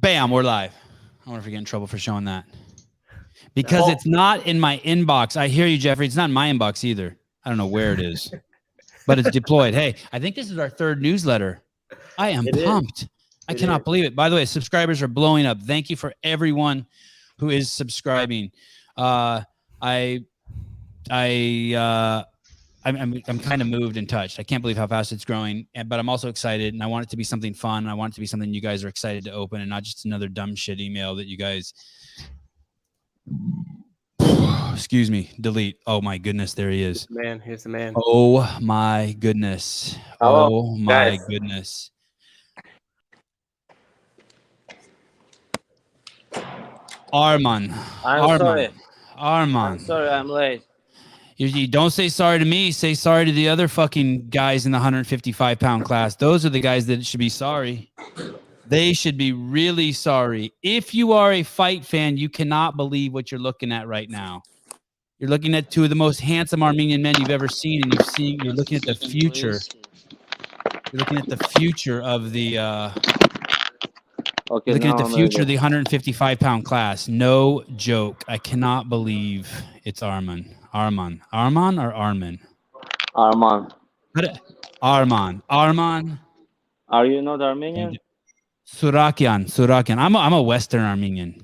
Bam, we're live. I wonder if we get in trouble for showing that. Because it's not in my inbox. I hear you, Jeffrey. It's not in my inbox either. I don't know where it is, but it's deployed. Hey, I think this is our third newsletter. I am pumped. I cannot believe it. By the way, subscribers are blowing up. Thank you for everyone who is subscribing. I'm kind of moved and touched. I can't believe how fast it's growing, but I'm also excited, and I want it to be something fun. I want it to be something you guys are excited to open, and not just another dumb shit email that you guys, excuse me, delete. Oh my goodness, there he is. Man, here's the man. Oh my goodness. Hello, oh my guys. goodness. Arman. I'm sorry. Arman. I'm sorry, I'm late. You don't say sorry to me. Say sorry to the other fucking guys in the 155-pound class. Those are the guys that should be sorry. They should be really sorry. If you are a fight fan, you cannot believe what you're looking at right now. You're looking at two of the most handsome Armenian men you've ever seen, and you're looking at the future. You're looking at the future of the Okay, looking at the I'm future of ready. the 155-pound class. No joke. I cannot believe it's Arman. Arman or Arman? Arman. Arman. Are you not Armenian? Tsarukyan. I'm a Western Armenian.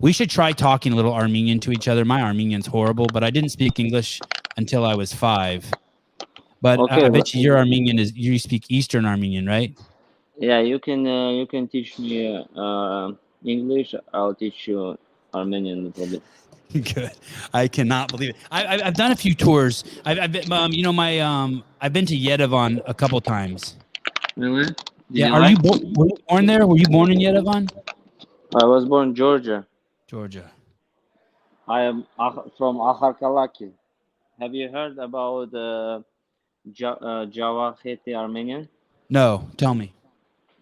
We should try talking a little Armenian to each other. My Armenian's horrible, but I didn't speak English until I was 5. But Okay, I bet you your Armenian you speak Eastern Armenian, right? Yeah, you can teach me English. I'll teach you Armenian a little bit. Good. I cannot believe it. I've done a few tours. I've been, I've been to Yerevan a couple times. Really? Yeah. Were you born there? Were you born in Yerevan? I was born in Georgia. Georgia. I am from Akharkalaki. Have you heard about Java Kheti Armenian? No. Tell me.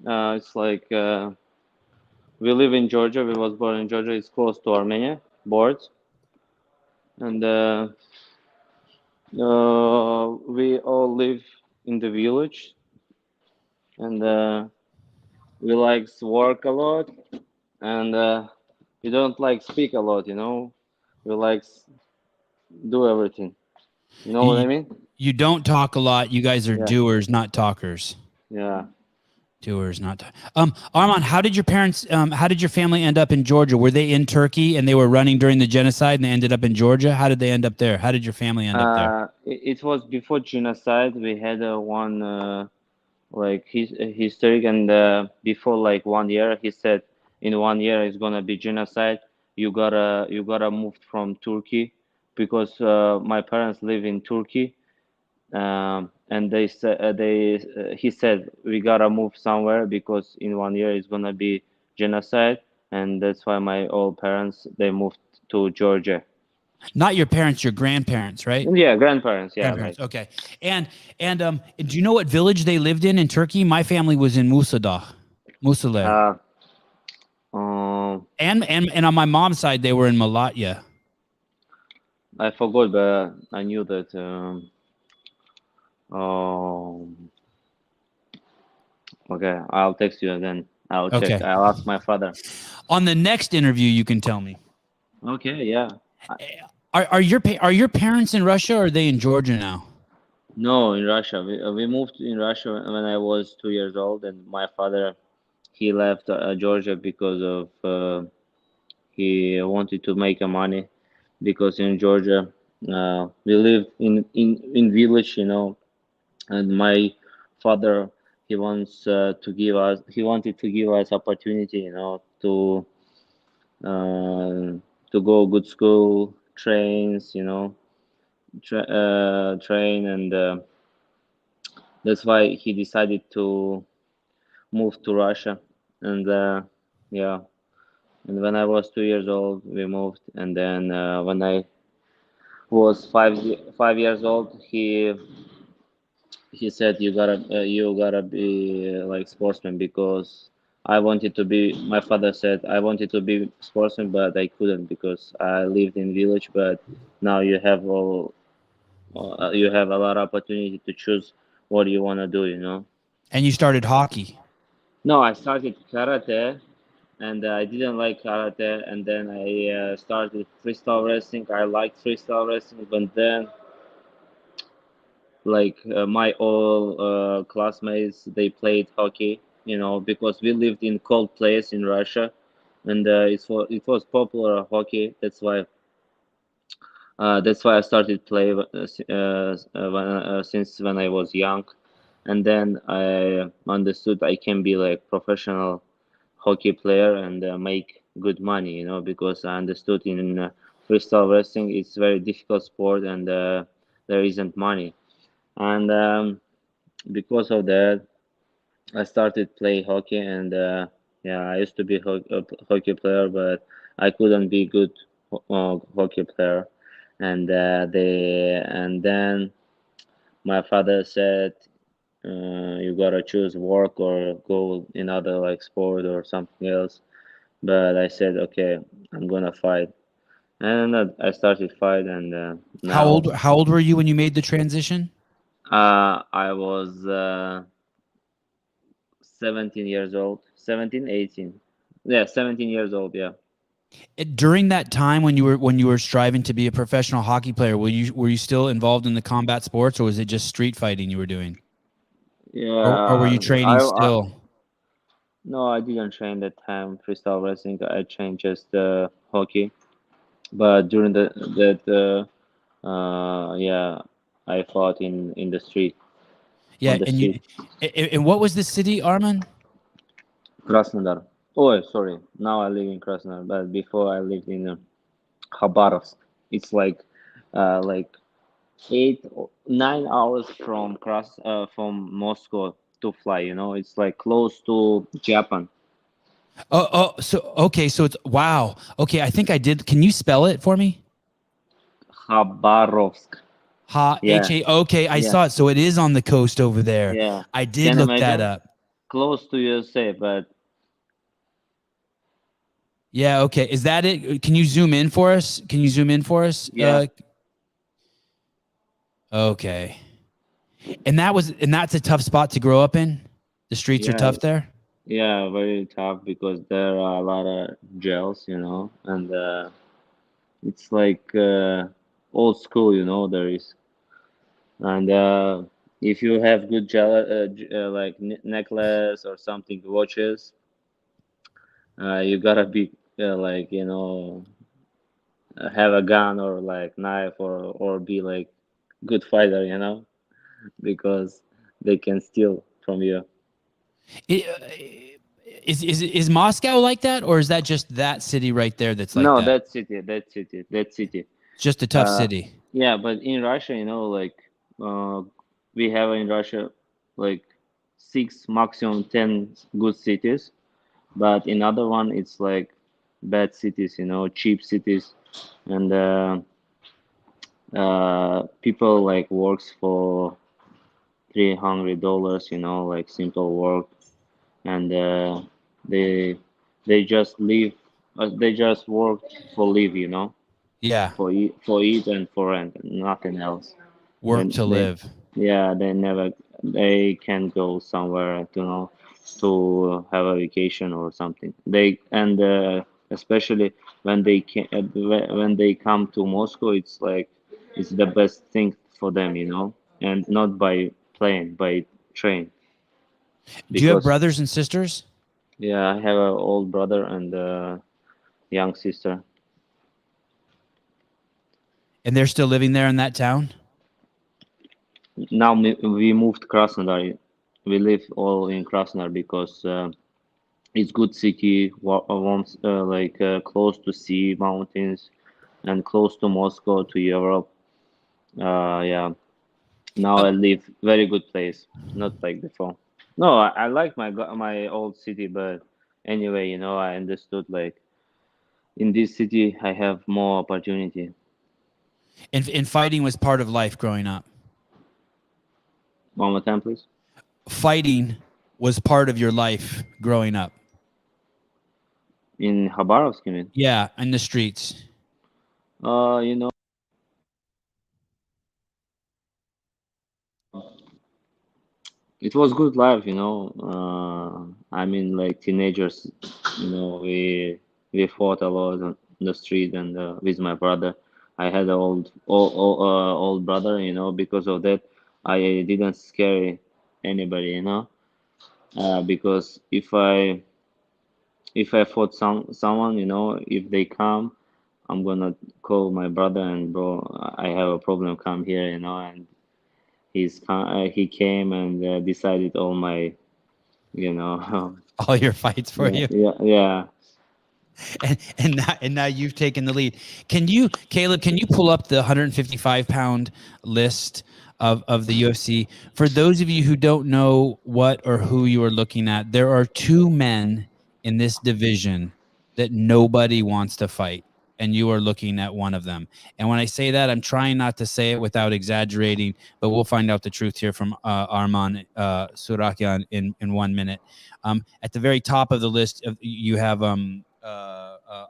It's like we live in Georgia. We was born in Georgia. It's close to Armenia borders, and we all live in the village, and we like work a lot, and we don't like speak a lot. We like do everything. You know what I mean? You don't talk a lot. You guys are Yeah. doers, not talkers. Yeah. Doers, not. Arman, how did your parents? How did your family end up in Georgia? Were they in Turkey and they were running during the genocide and they ended up in Georgia? How did they end up there? How did your family end up there? It was before genocide. We had one like history, and before like 1 year, he said in 1 year it's gonna be genocide. You gotta move from Turkey because my parents live in Turkey, and they said he said we gotta move somewhere because in 1 year it's gonna be genocide, and that's why my old parents they moved to Georgia. Not your parents, your grandparents, right? Yeah, grandparents. Yeah, Grandparents. Okay. And do you know what village they lived in Turkey? My family was in Musadah, Musale. And on my mom's side, they were in Malatya. I forgot, but I knew that. Okay, I'll text you again. I'll check. Okay. I'll ask my father. On the next interview, you can tell me. Okay, yeah. Are your parents in Russia or are they in Georgia now? No, in Russia. We moved in Russia when I was 2 years old, and my father he left Georgia because of he wanted to make money because in Georgia we live in village, and my father he wanted to give us opportunity, to go good school, trains, train, and that's why he decided to move to Russia, and yeah, and when I was 2 years old we moved, and then when I was 5 years old he said you gotta be like sportsman because I wanted to be. My father said I wanted to be sportsman, but I couldn't because I lived in village. But now you have a lot of opportunity to choose what you want to do. And you started hockey. No, I started karate, and I didn't like karate. And then I started freestyle wrestling. I liked freestyle wrestling, but then like my all classmates, they played hockey. You know, because we lived in cold place in Russia, and it was popular hockey. That's why I started play since when I was young, and then I understood I can be like professional hockey player and make good money. You know, because I understood in freestyle wrestling it's very difficult sport and there isn't money, and because of that I started play hockey and yeah, I used to be hockey player, but I couldn't be good hockey player, and then my father said, "You gotta choose work or go in other like sport or something else." But I said, "Okay, I'm gonna fight," and I started fight, and now How old were you when you made the transition? I was 17 years old, 17, 18. Yeah, 17 years old, yeah. During that time when you were striving to be a professional hockey player, were you still involved in the combat sports, or was it just street fighting you were doing, or were Yeah, you training I still? no, I didn't train that time freestyle wrestling. I trained just hockey. But during yeah, I fought in the street, Yeah, on the and you street. and what was the city, Arman? Krasnodar. Oh, sorry. Now I live in Krasnodar, but before I lived in Khabarovsk. It's like 9 hours from Moscow to fly. You know, it's like close to Japan. So okay, so it's wow. Okay, I think I did. Can you spell it for me? Khabarovsk. H Yeah, A. Okay, I yeah, saw it. So it is on the coast over there. yeah. I did Can look that imagine up. close to USA, but Yeah. Okay. Is that it? Can you zoom in for us? Can you zoom in for us? yeah, Okay. And that's a tough spot to grow up in. The streets are yeah, tough there. yeah. Very tough because there are a lot of jails, and it's like old school, there is, and if you have good like necklace or something, watches, you gotta be like have a gun or like knife or be like good fighter, because they can steal from you. It, is Moscow like that, or is that just that city right there that's like No, that? that city. It's just a tough Uh, city. yeah, but in Russia, like uh, we have in Russia like six, maximum 10 good cities, but in other one it's like bad cities, cheap cities, and people like works for $300, like simple work, and they they just live, they just work for live, Yeah. for eat and for rent, nothing else. Work And to they, live. yeah, they can go somewhere to have a vacation or something. They and especially when they can when they come to Moscow, it's like it's the best thing for them, and not by plane, by train, Do you have because brothers and sisters? yeah, I have an old brother and a young sister. And they're still living there in that town? Now we moved Krasnodar. We live all in Krasnodar because it's good city, warm, like close to sea, mountains, and close to Moscow, to Europe. Yeah. Now Uh, I live very good place, not like before. No, I like my old city, but anyway, I understood like in this city I have more opportunity. and fighting was part of life growing up. One more time, please. Fighting was part of your life growing up. In Khabarovsk, you mean? Yeah, in the streets. Uh, you know, it was good life, you know. I mean, like teenagers, you know, we fought a lot on the street and with my brother. I had an old brother, you know. Because of that, I didn't scare anybody, you know. Because if I fought someone, you know, if they come, I'm gonna call my brother and bro, I have a problem. Come here, you know. And he came and decided all my, you know. All your fights for Yeah, you. yeah, yeah. And now you've taken the lead. Can you, Caleb? Can you pull up the 155-pound list of the UFC? For those of you who don't know what or who you are looking at, there are two men in this division that nobody wants to fight, and you are looking at one of them. And when I say that, I'm trying not to say it without exaggerating, but we'll find out the truth here from Arman Tsarukyan in 1 minute. At the very top of the list, you have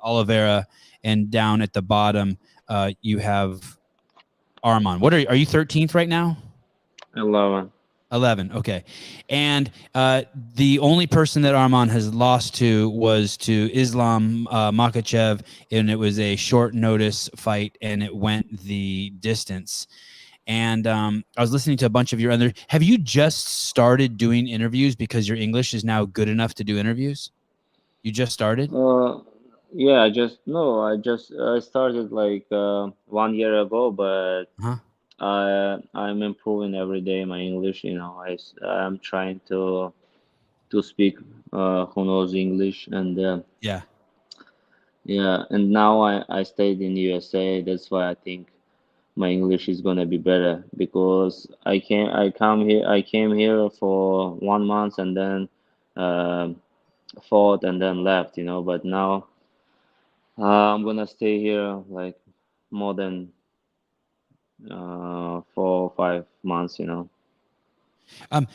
Oliveira, and down at the bottom, you have Arman. What are you 13th right now? 11. 11. Okay. And the only person that Arman has lost to was to Islam Makhachev, and it was a short notice fight, and it went the distance. And I was listening to a bunch of your other. Have you just started doing interviews because your English is now good enough to do interviews? You just started? Uh, yeah, I started like 1 year ago, but Huh? I'm improving every day my English. You know, I'm trying to speak who knows English. And Yeah. yeah, and now I stayed in USA. That's why I think my English is gonna be better, because I came here for 1 month and then uh, fought and then left, you know. But now I'm gonna stay here like more than 4 or 5 months, you know. Um,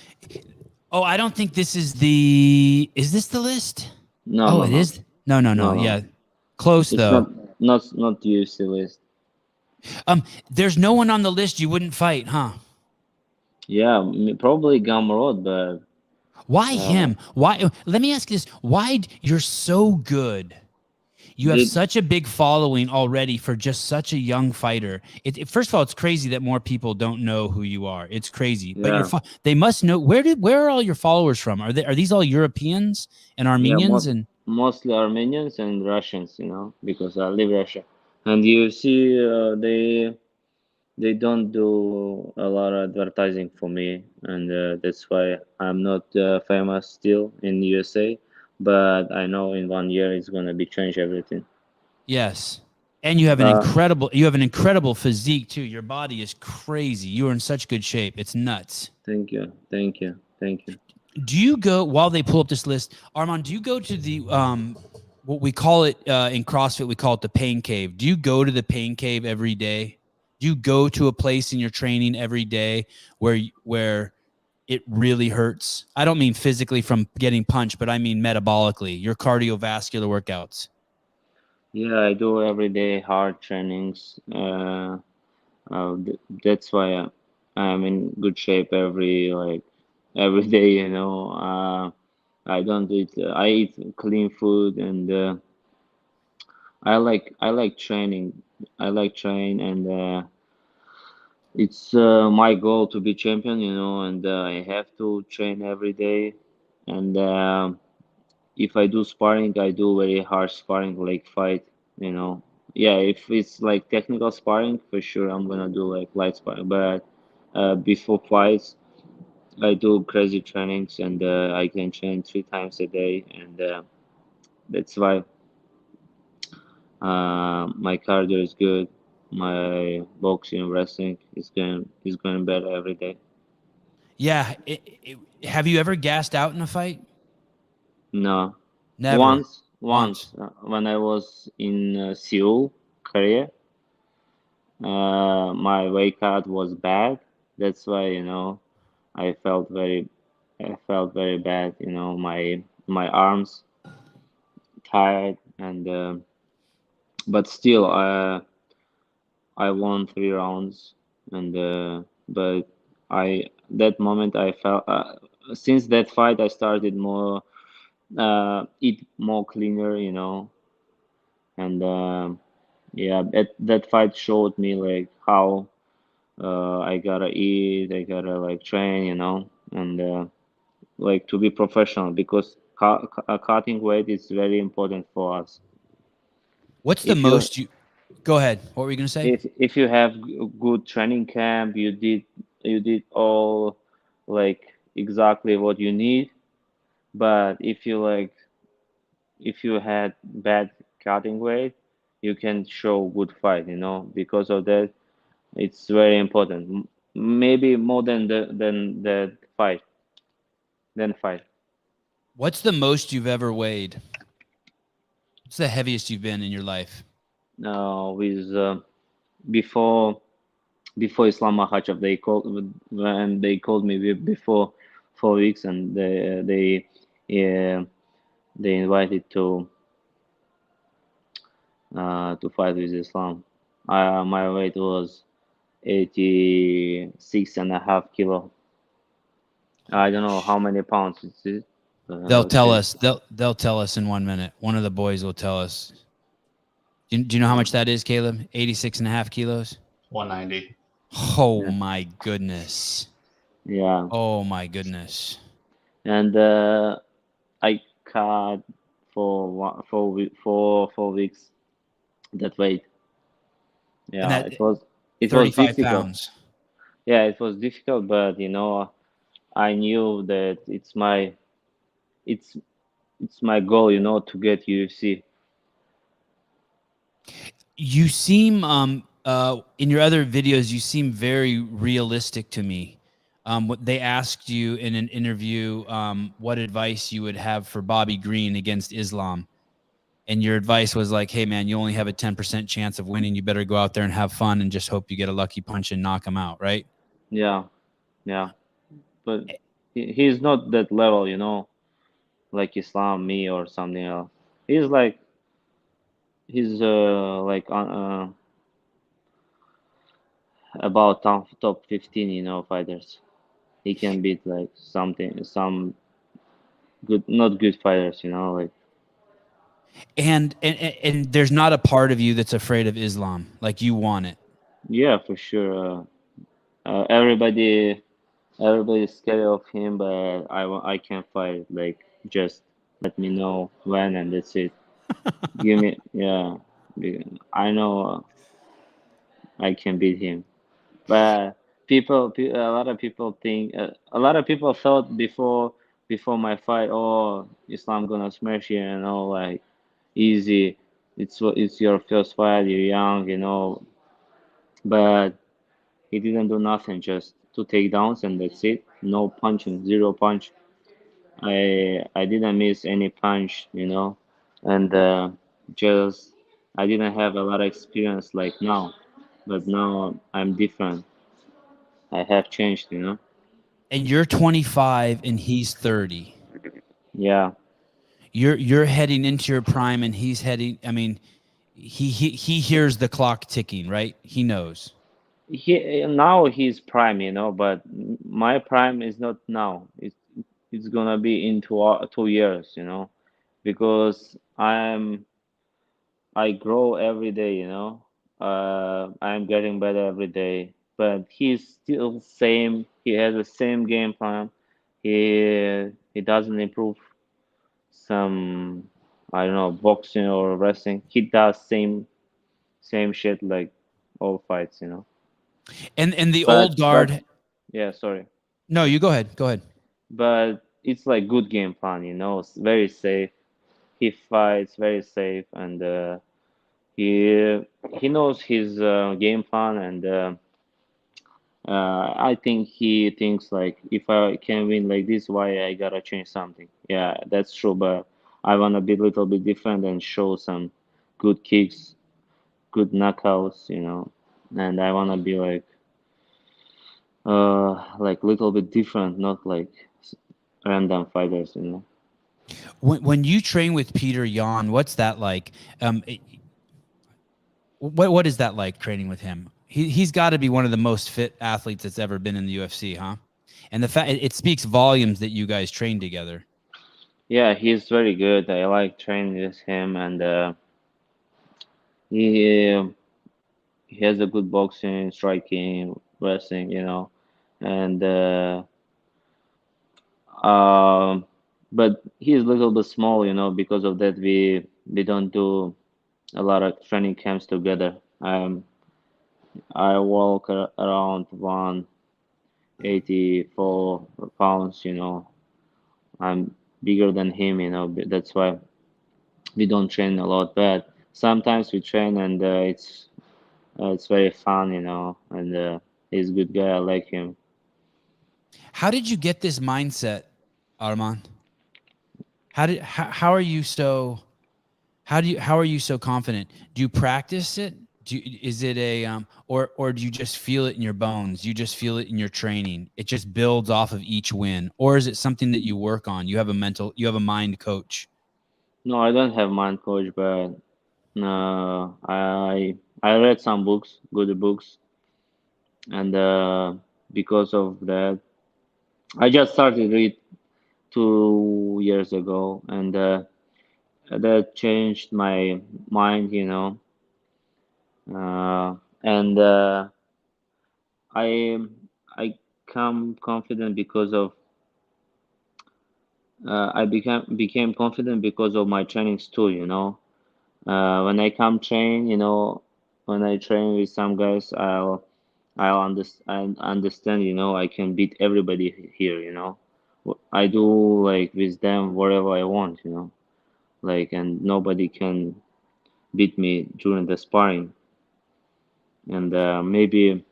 oh, I don't think this is the. Is this the list? No, Oh, no, it no, is. No, no, no. no, no. Yeah, close It's though. not UFC list. There's no one on the list you wouldn't fight, huh? Yeah, probably Gamrot, but Why uh, him? Why? Let me ask you this: Why you're so good? You have did such a big following already for just such a young fighter. First of all, it's crazy that more people don't know who you are. It's crazy, but yeah, they must know. Where are all your followers from? Are these all Europeans and yeah, Armenians and mostly Armenians and Russians, you know, because I live Russia. And UFC, they don't do a lot of advertising for me, and that's why I'm not famous still in USA. But I know in 1 year it's gonna be change everything. yes. And Uh, you have an incredible physique too. Your body is crazy. You are in such good shape. It's nuts. Thank you, thank you, thank you. Do you go while they pull up this list, Armand? Do you go to the what we call it in CrossFit? We call it the pain cave. Do you go to the pain cave every day? Do you go to a place in your training every day where it really hurts? I don't mean physically from getting punched, but I mean metabolically. Your cardiovascular workouts. Yeah, I do every day hard trainings. That's why I'm in good shape every day. You know, I don't eat. I eat clean food, and I like training. I like train, and it's my goal to be champion. You know, and I have to train every day. And if I do sparring, I do very hard sparring, like fight. You know, yeah. If it's like technical sparring, for sure, I'm gonna do like light sparring. But before fights, I do crazy trainings, and I can train 3 times a day, and that's why my cardio is good. My boxing, wrestling is going better every day. Yeah. Have you ever gassed out in a fight? No, Never. once Once. when I was in Seoul, Korea, my weight cut was bad. That's why, I felt very, I felt very bad. My arms tired, and but still, I won 3 rounds, and but I that moment I felt since that fight I started more eat more cleaner, you know, and yeah, that fight showed me like how I gotta eat, I gotta like train, you know, and like to be professional because cutting weight is very important for us. What's the If you most you go ahead? What were you gonna say? if you have good training camp, you did all like exactly what you need. But if you had bad cutting weight, you can show good fight, you know. Because of that, it's very important. Maybe more than the fight. What's the most you've ever weighed? What's the heaviest you've been in your life? With before before Islam Makhachev, they called me before 4 weeks, and uh, they invited to fight with Islam. My weight was 86.5 kilo. I don't know how many pounds it is. They'll Let's tell see. us. They'll tell us in 1 minute. One of the boys will tell us. Do you know how much that is, Caleb? 86.5 kilos. 190. Oh Yeah, my goodness. yeah. Oh my goodness. And I cut for 4 weeks that weight. And Yeah, that it was 35 difficult. pounds. Yeah, it was difficult, but you know, I knew that it's it's my goal, you know, to get UFC. You seem in your other videos, you seem very realistic to me. What they asked you in an interview, what advice you would have for Bobby Green against Islam, and your advice was like, "Hey, man, you only have a 10% chance of winning. You better go out there and have fun, and just hope you get a lucky punch and knock him out." Right? Yeah, yeah. But he's not that level, you know, like Islam, me, or something else. He's like he's like about top 15, you know, fighters. He can beat like some good, not good fighters, you know, like And there's not a part of you that's afraid of Islam. Like you want it. yeah, for sure. Everybody's scared of him, but I can fight. Like just let me know when, and that's it. Give me, yeah. I know I can beat him. But a lot of people think, a lot of people thought before my fight, oh, Islam gonna smash you, you know, like easy. It's your first fight, you're young, you know. But he didn't do nothing, just two takedowns and that's it. No punching, zero punch. I didn't miss any punch, you know, and just I didn't have a lot of experience like now, but now I'm different. I have changed, you know. And you're 25 and he's 30. Yeah, You're heading into your prime and he's heading. I mean, he hears the clock ticking, right? He knows. he now he's prime, you know, but my prime is not now. It's gonna be in 2 years, you know, because I grow every day, you know. I'm getting better every day, but he's still same. He has the same game plan. He doesn't improve some, I don't know, boxing or wrestling. He does same shit like all fights, you know. And the But old but guard. yeah, sorry. No, you go ahead. Go ahead. But it's like good game plan, you know. It's very safe. He fights very safe, and he knows his game plan, and I think he thinks like if I can win like this, why I gotta change something? Yeah, that's true, but I wanna be a little bit different and show some good kicks, good knockouts, you know, and I wanna be like little bit different, not like random fighters, you know. When you train with Peter Yan, what's that like? What is that like training with him? He's got to be one of the most fit athletes that's ever been in the UFC, huh? And the fact it speaks volumes that you guys train together. Yeah, he's very good. I like training with him, and he he has a good boxing, striking, wrestling, and um, but he's a little bit small, Because of that, we don't do a lot of training camps together. I walk around 184 pounds. I'm bigger than him. That's why we don't train a lot. But sometimes we train, and it's very fun. And he's a good guy. I like him. How did you get this mindset, Arman? How are you so how are you so confident? Do you practice it? Is it a or do you just feel it in your bones? You just feel it in your training. It just builds off of each win, or is it something that you work on? You have a mind coach. No, I don't have mind coach, but I read some books, good books, and because of that, I just started read 2 years ago, and that changed my mind. And I I come confident because of I became confident because of my trainings too. When I come train, when I train with some guys, I understand, I can beat everybody here. I do like with them whatever I want, like, and nobody can beat me during the sparring. And maybe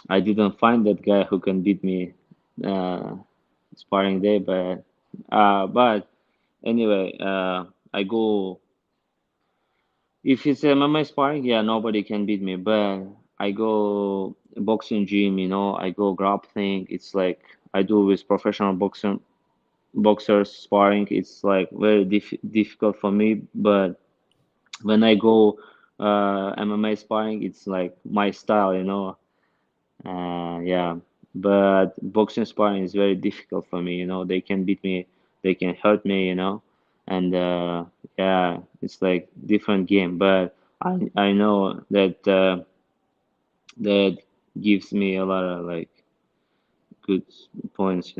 I didn't find that guy who can beat me uh, sparring day, but anyway, I go if it's MMA sparring, yeah, nobody can beat me. But I go boxing gym, I go grappling. It's like I do with professional boxers sparring. It's like very difficult for me. But when I go MMA sparring, it's like my style. Yeah, but boxing sparring is very difficult for me. They can beat me, they can hurt me. And yeah, it's like different game. But I know that that gives me a lot of like good points.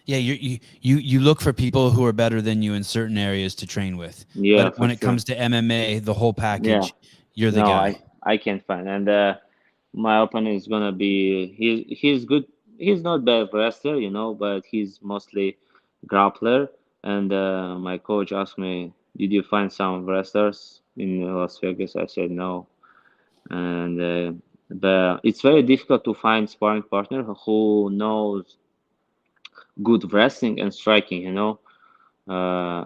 Yeah, you look for people who are better than you in certain areas to train with. Yeah, But for when it sure. comes to MMA, the whole Yeah, package, you're the no, I guy. I can find. And my opponent is gonna be he's good. He's not bad wrestler, but he's mostly grappler. And my coach asked me, "Did you find some wrestlers in Las Vegas?" I said no. And but it's very difficult to find sparring partner who knows good wrestling and striking.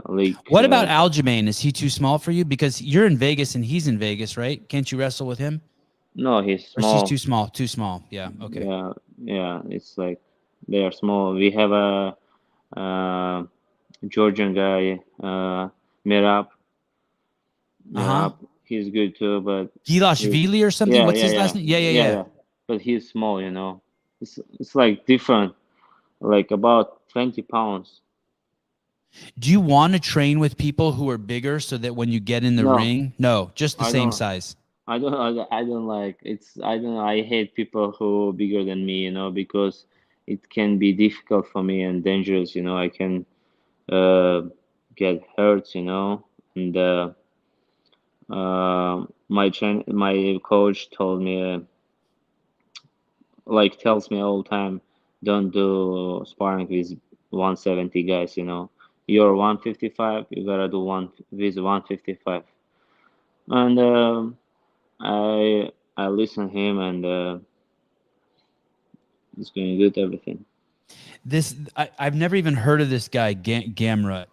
Like What about Aljamain? Is he too small for you? Because you're in Vegas and he's in Vegas, right? Can't you wrestle with him? no, he's Or she's small. too small? Too small. Yeah. Okay. Yeah, yeah. It's like they are small. We have a uh, Georgian guy, Mirab. Uh huh. Mirab, he's good too, but he, Gilashvili or something? yeah, What's yeah, his last yeah, name? Yeah, yeah, yeah, yeah. yeah. But he's small. It's like different, like about 20 pounds. Do you want to train with people who are bigger so that when you get in the No, ring, no, just the I same don't. size? I don't like it's. I don't. I hate people who are bigger than me. Because it can be difficult for me and dangerous. I can uh, get hurt. And my coach told me like tells me all the time, don't do sparring with 170 guys. You're 155, you gotta do one with 155. And I listen him, and it's going good everything. I've never even heard of this guy Gamrot.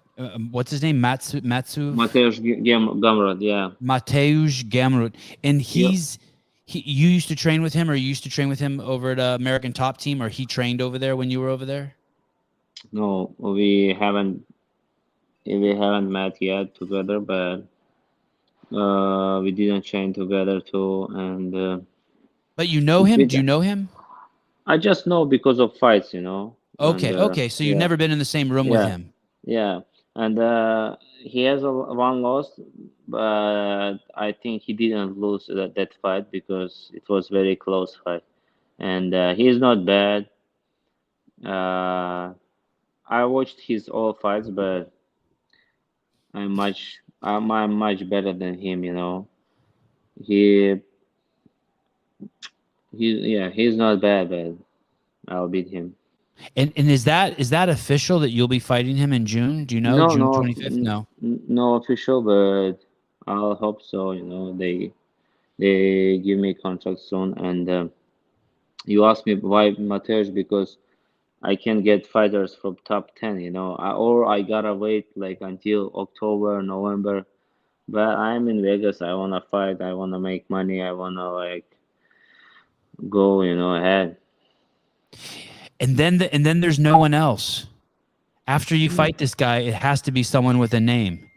What's his name? Matsu Mateusz Gamrot, yeah. Mateusz Gamrot, and Yep. you used to train with him, or you used to train with him over at American Top Team, or he trained over there when you were over there. No, we haven't met yet together, but we didn't train together too, and But you know it's him? been Do you know him? I just know because of fights, and Okay, okay. So you've yeah, never been in the same room with yeah, him. yeah, and he has one loss, but I think he didn't lose that fight because it was very close fight, and he is not bad. Uh, I watched his all fights, but I'm much better than him. He he's not bad, but I'll beat him. And is that official that you'll be fighting him in June? Do you know? No, June no, 25th? No. no official, but I'll hope so. They give me contract soon, and you asked me why Matej because I can get fighters from top 10. Or I gotta wait like until October, November. But I'm in Vegas. I wanna fight. I wanna make money. I wanna like go, ahead. And then there's no one else. After you fight this guy, it has to be someone with a name.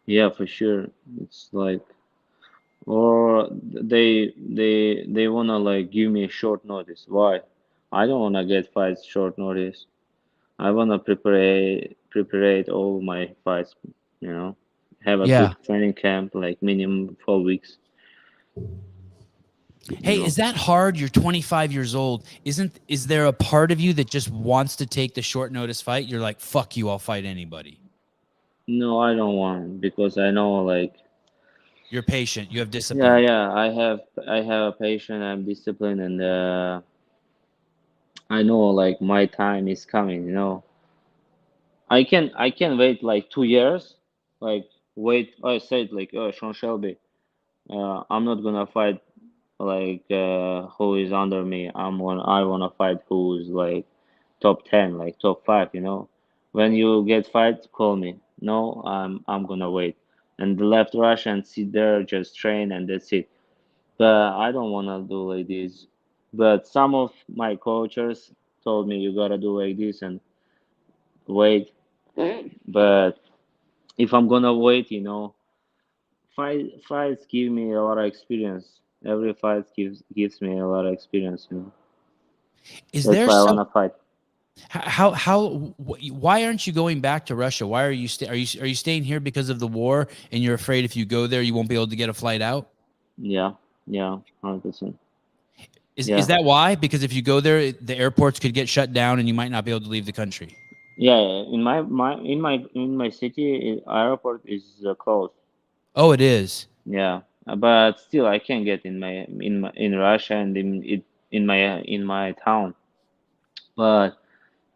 Yeah, for sure. It's like, or they wanna like give me a short notice. Why? I don't wanna get fights short notice. I wanna prepare all my fights. You know, have a Yeah. good training camp, like minimum 4 weeks. You Hey, know, is that hard? You're 25 years old. Is there a part of you that just wants to take the short notice fight? You're like, fuck you, I'll fight anybody. no, I don't want because I know like, You're patient. You have yeah, discipline. yeah, I have a patient. I'm disciplined, and I know like my time is coming. I can wait like 2 years, like wait. I said like, oh, Sean Shelby, I'm not gonna fight like who is under me. I wanna fight who's like top 10, like top 5. When you get fight, call me. No, I'm gonna wait. And left Russia and sit there, just train, and that's it. But I don't wanna do like this. But some of my coaches told me you gotta do like this and wait. But if I'm gonna wait, fights give me a lot of experience. Every fight gives me a lot of experience. Is That's there why I some wanna fight. why aren't you going back to Russia? Why are you staying here because of the war and you're afraid if you go there you won't be able to get a flight out? Yeah, yeah, 100%. Is Yeah, that why? Because if you go there, the airports could get shut down and you might not be able to leave the country. yeah. In my city, airport is closed. Oh, it is. Yeah, but still, I can get in Russia and in my town. But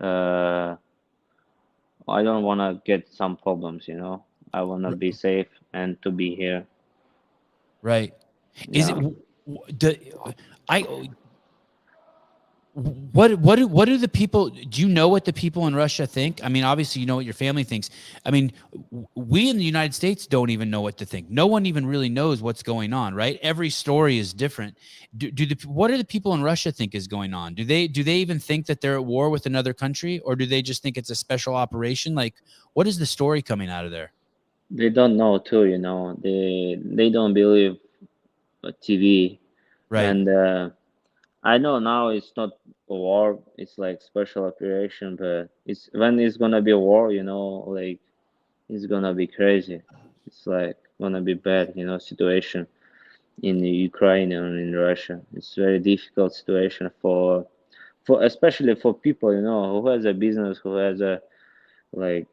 uh, I don't wanna get some problems. I wanna R- be safe and to be here. Right. Is it Yeah. do, I what do the people, do you know what the people in Russia think? I mean, obviously you know what your family thinks. I mean, we in the United States don't even know what to think. No one even really knows what's going on, right? Every story is different. What do the people in Russia think is going on? Do they even think that they're at war with another country, or do they just think it's a special operation? Like, what is the story coming out of there? They don't know too. They don't believe TV, Right. and I know now it's not a war. It's like special operation, but it's when it's gonna be a war. Like it's gonna be crazy. It's like gonna be bad, situation in the Ukraine and in Russia. It's very difficult situation for especially for people, who has a business, who has a like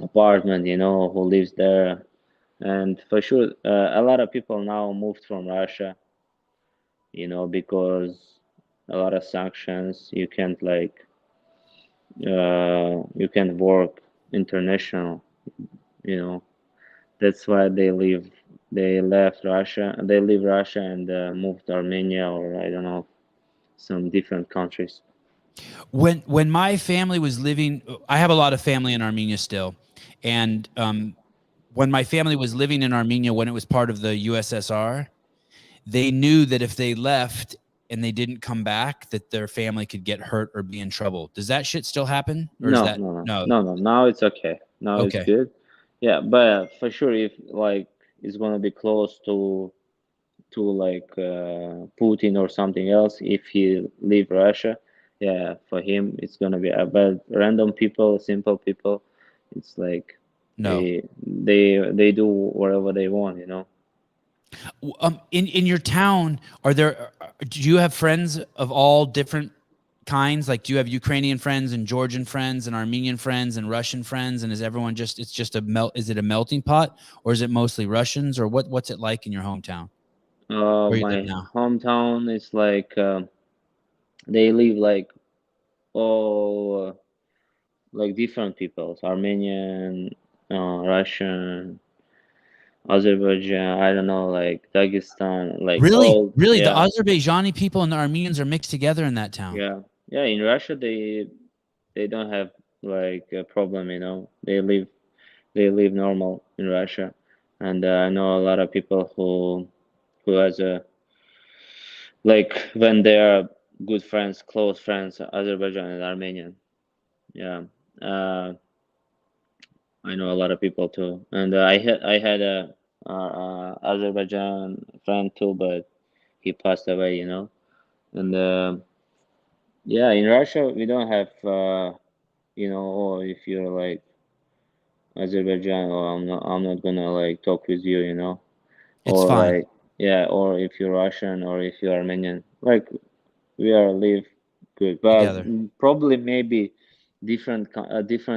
apartment, who lives there. And for sure, a lot of people now moved from Russia, because a lot of sanctions. You can't work international. You know, that's why they leave. They left Russia. They leave Russia and moved to Armenia or I don't know some different countries. When my family was living, I have a lot of family in Armenia still, and when my family was living in Armenia when it was part of the USSR, they knew that if they left and they didn't come back, that their family could get hurt or be in trouble. Does that shit still happen, or is No, that no, no, no? no, no. Now it's okay. Now it's Okay, good. Yeah, but for sure, if like it's gonna be close to to like Putin or something else if he leave Russia. Yeah, for him it's gonna be. But random people, simple people, it's like No. they do whatever they want, you know. In your town, do you have friends of all different kinds? Like, do you have Ukrainian friends and Georgian friends and Armenian friends and Russian friends? And is everyone it's just a melt? Is it a melting pot, or is it mostly Russians, or what's it like in your hometown where you live My now? hometown is like they live like all like different peoples, Armenian, Russian, Azerbaijan, I don't know, like Dagestan, like Really, all, really, the yeah, Azerbaijani people and the Armenians are mixed together in that town. yeah, yeah. In Russia, they don't have like a problem, you know. They live normal in Russia, and I know a lot of people who has a like when they are good friends, close friends, Azerbaijan and Armenian. Yeah, uh, I know a lot of people too, and I had a Azerbaijan friend too, but he passed away, you know. And yeah, in Russia we don't have you know, or if you're like Azerbaijan, or I'm not gonna like talk with you, you know, It's or fine like yeah, or if you're Russian or if you're Armenian, like we are live good, but together. probably maybe different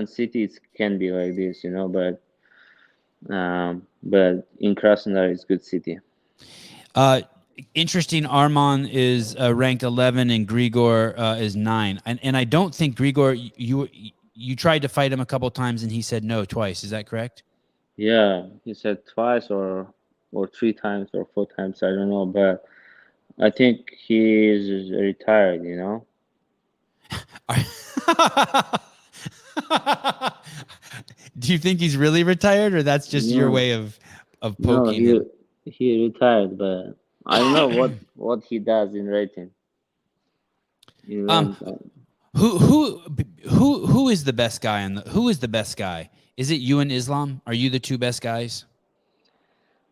cities can be like this, you know, but in Krasnodar it's good city. Uh, Interesting. Arman is ranked 11 and Grigor is 9. And I don't think Grigor, you tried to fight him a couple times and he said no twice. Is that correct? Yeah, he said twice or 3 times or 4 times, I don't know, but I think he is retired, you know. Do you think he's really retired, or that's just your No, way of no, poking him? he retired, but I don't know what he does in rating. In Um, rank. who who who is the best guy who is the best guy? Is it you and Islam? Are you the two best guys?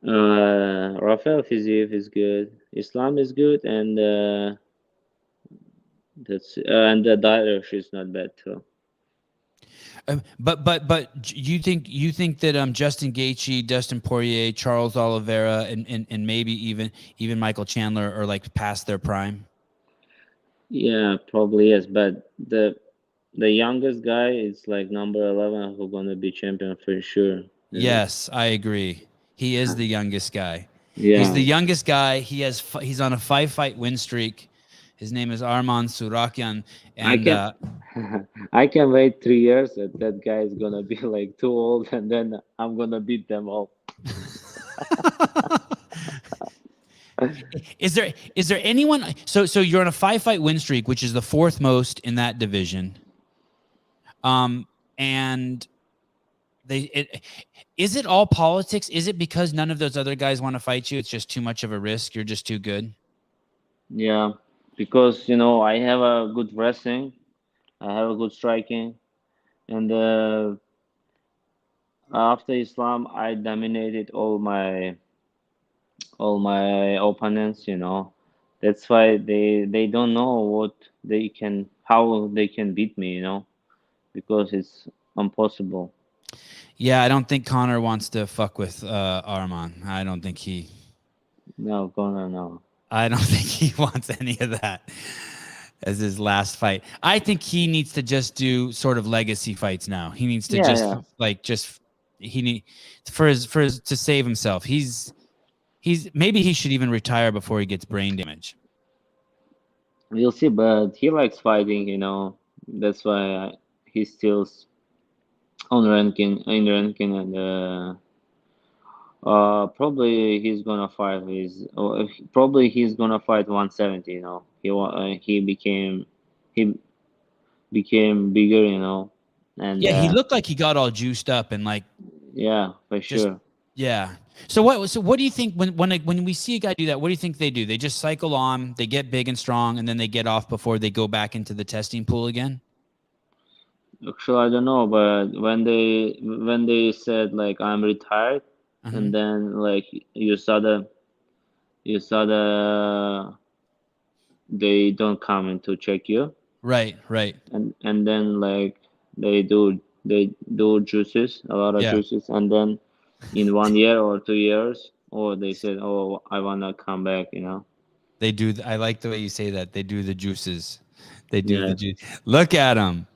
Rafael Fiziev is good. Islam is good, and and the Dairish is not bad too. But you think that Justin Gaethje, Dustin Poirier, Charles Oliveira, and maybe even Michael Chandler are like past their prime? Yeah, probably yes, but the youngest guy is like number 11 who gonna be champion for sure. You know. Yes, I agree. He is the youngest guy. He's the Yeah, youngest guy. He's on a 5 fight win streak. His name is Arman Tsarukyan, I and can I can wait 3 years that that guy is gonna be like too old, and then I'm gonna beat them all. is there anyone? So you're on a 5 fight win streak, which is the fourth most in that division. And is it all politics? Is it because none of those other guys want to fight you? It's just too much of a risk. You're just too good. Yeah, because you know I have a good wrestling, I have a good striking, and after Islam I dominated all my opponents. You know, that's why they don't know how they can beat me. You know, because it's impossible. Yeah, I don't think Connor wants to fuck with Arman. I don't think he. No, gonna no. I don't think he wants any of that as his last fight. I think he needs to just do sort of legacy fights now. He needs to Yeah, just yeah. like just he need for his to save himself. He's maybe he should even retire before he gets brain damage. We'll see, but he likes fighting. You know, that's why he's still on ranking in ranking, and probably he's gonna fight probably he's gonna fight 170. You know, he became bigger. You know, and Yeah, he looked like he got all juiced up and like yeah, for just sure. yeah. So what do you think when we see a guy do that? What do you think they do? They just cycle on, they get big and strong, and then they get off before they go back into the testing pool again? Actually, I don't know, but when they said like I'm retired, Uh-huh. and then like you saw you saw they don't come in to check you, Right, right. and then like they do juices, a lot of Yeah. juices, and then in 1 year or 2 years, or they said, oh, I wanna come back, you know. They do. I like the way you say that. They do the juices. They do the Yeah, juice. Look at him.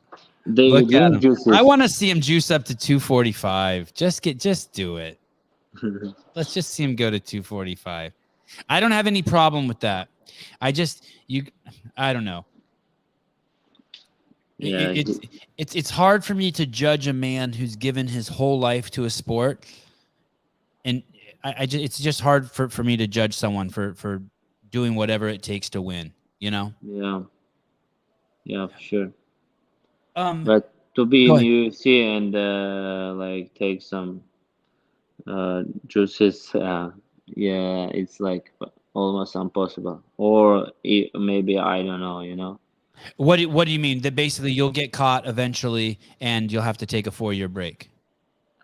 they Look at drink him. I juices. want to see him juice up to 245. Just do it. Let's just see him go to 245. I don't have any problem with that. I just you I don't know. Yeah, It's hard for me to judge a man who's given his whole life to a sport, and it's just hard for me to judge someone for doing whatever it takes to win, you know? yeah, yeah, for sure. Um But to be Go in ahead. UFC and like take some juices, yeah, it's like almost impossible. Or maybe I don't know, you know. What do you mean? That basically you'll get caught eventually and you'll have to take a 4-year break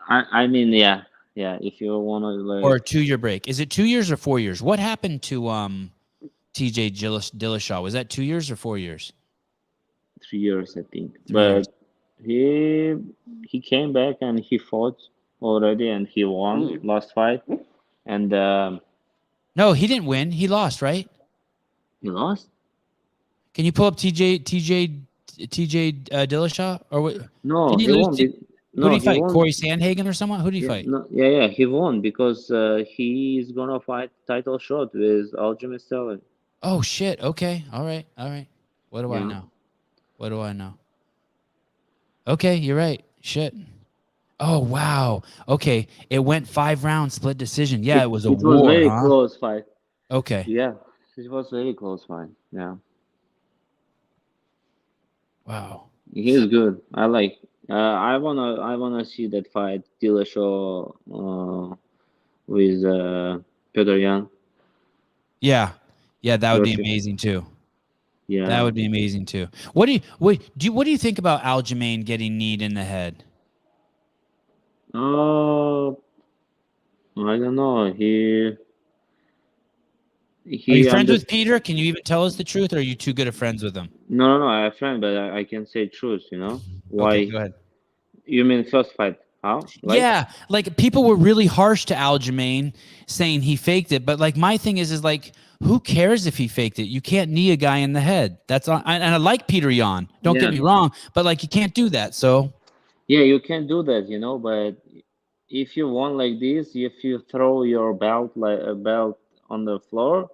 I mean, yeah, yeah. If you wanna or like a 2-year break. Is it 2 years or 4 years? What happened to TJ Dillashaw? Was that 2 years or 4 years? 3 years, I think. 3 years. But he he came back and he fought already and he won last fight and No, he didn't win. He lost, right? he lost. Can you pull up TJ Dillashaw or what? No, Did he he lose? won. Who did No, he he fight? won. Corey Sandhagen or someone? Who did he Yeah, fight? no, yeah, yeah, he won because he's gonna fight title shot with Aljamain Sterling. Oh shit. Okay. All right. All right. What do I Yeah, know? What do I know? Okay, you're right. Shit. Oh wow. Okay. It went 5 rounds split decision. Yeah, it was a it was war, very huh? close fight. Okay. Yeah, it was very close fight. Yeah, Wow. he's good. I like. I wanna see that fight Dillashaw with Petr Yan. Yeah. Yeah, that would be Versus. amazing too. That Yeah. would be amazing too. What do you think about Aljamain getting kneed in the head? Uh, I don't know. Are you He friends under. with Peter? Can you even tell us the truth, or are you too good of friends with him? No, no, no. I have friend, but I can say truth. You know Okay, why? go ahead. You mean first fight? How? Like? Yeah, like people were really harsh to Aljamain, saying he faked it. But like my thing is like, who cares if he faked it? You can't knee a guy in the head. That's on. And I like Peter Yan. Don't get Yeah. me wrong, but like you can't do that. So Yeah, you can do that. You know, but if you want like this, if you throw your belt like a belt on the floor,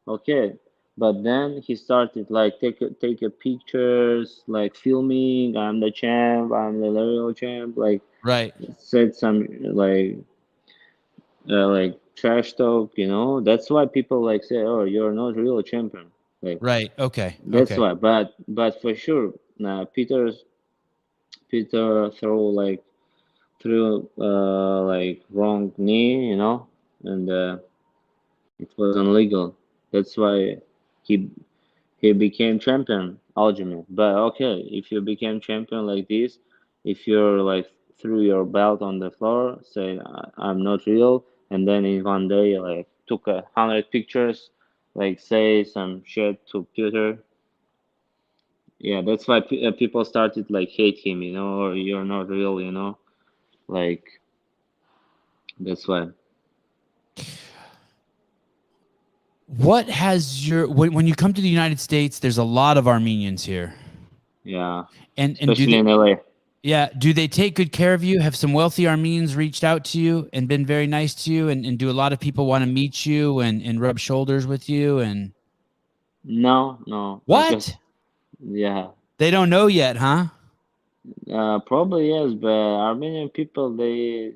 okay. But then he started like take a pictures, like filming. I'm the champ. I'm the real champ. right, Said some like trash talk. You know, that's why people like say, "Oh, you're not real champion." Like right, okay, that's okay, why. But for sure, Peter throw like threw like wrong knee, you know, and it was illegal. That's why he he became champion ultimate. But okay, if you became champion like this, if you're like threw your belt on the floor, say I'm not real, and then in one day like took 100 pictures, like say some shit to Peter. Yeah, that's why people started like hate him, you know, or you're not real, you know, like that's why. what has your when you come to the United States? There's a lot of Armenians here, Yeah, and do especially they? in LA. Yeah, do they take good care of you? Have some wealthy Armenians reached out to you and been very nice to you? And do a lot of people want to meet you and rub shoulders with you? And No, no, because what? yeah, They don't know yet, huh? probably yes, but Armenian people they